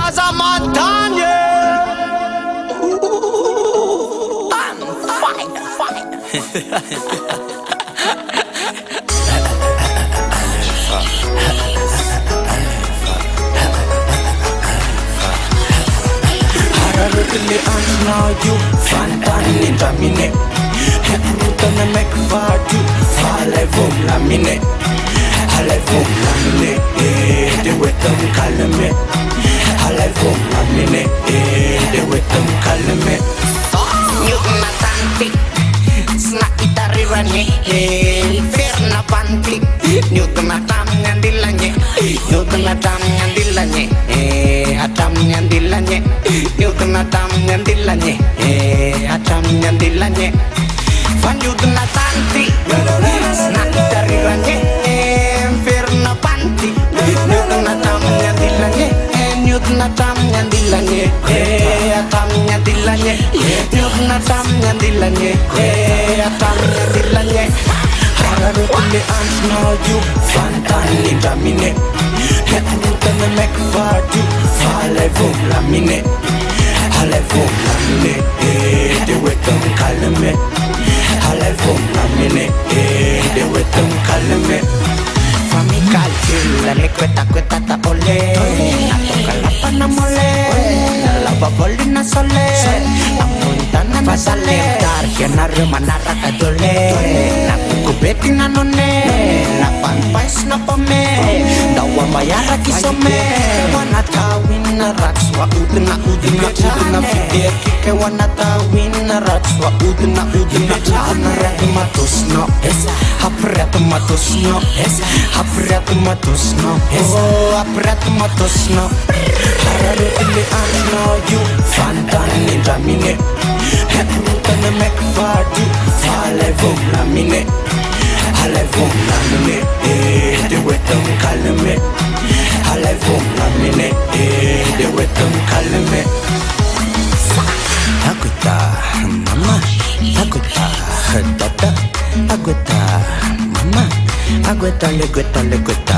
Gaza Montagna. Hararutili ansna you Fantani Damine Rutana Mekvadu Fale Vum Lamine Hale Vum Lamine De Wetam Kalame Hale Vum Lamine De Wetam Kalame Nyugna tanti Sna itariranye Ferna panti Nyugna tam nyandilanye Nyugna tam nyandilanye Atam nyandilanye Nyugna tam nyandilanye Atam nyandilanye Fan nyugna tanti Sna itariranye Ferna panti Nyugna tam nyandilanye Nyugna tam nyandilanye Atam nyandilanye Nyugna tam nyandilanye Atam nyandilanye Hararutili ansna you Fantani Damine Rutana Mekvadu Fale Vum Lamine Hale Vum Lamine De Wetam Kalame Hale Vum Lamine De Wetam Kalame Fami kalkil le kweta kweta ta ole Atoka la pana mole La baboli na sole Apunta na masale Tarkia na rumana raka dole Na kukubeti na none Na panpais na pame Dawa mayara kisome Wana tawin na rakswa Udna Udna fidir kike wana tawin na rakswa Udna Udna raki matusno Hapret matusno Hapret matusno Hapret matusno Hararutili ansna you Fantani Damine Rutana Mekvadu Fale Vum Lamine Hale Vum Lamine De Wetam Kalame Hale Vum Lamine De Wetam Kalame Aguta, mama, aguta, dada, aguta, mama, aguta, leguta, leguta,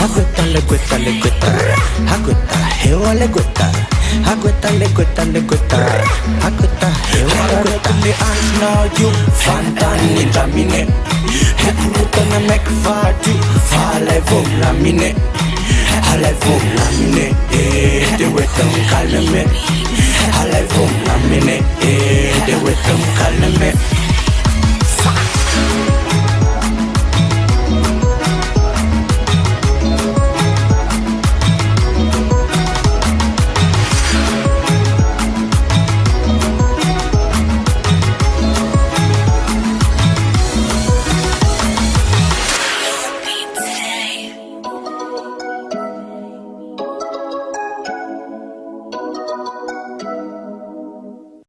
aguta, leguta, leguta, aguta, hewa leguta, aguta, leguta, leguta, aguta, hewa leguta. Hararutili ansna you Fantani Damine Rutana Mekvadu Fale Vum Lamine Hale Vum Lamine De Wetam Kalame Hale Vum Lamine De Wetam Kalame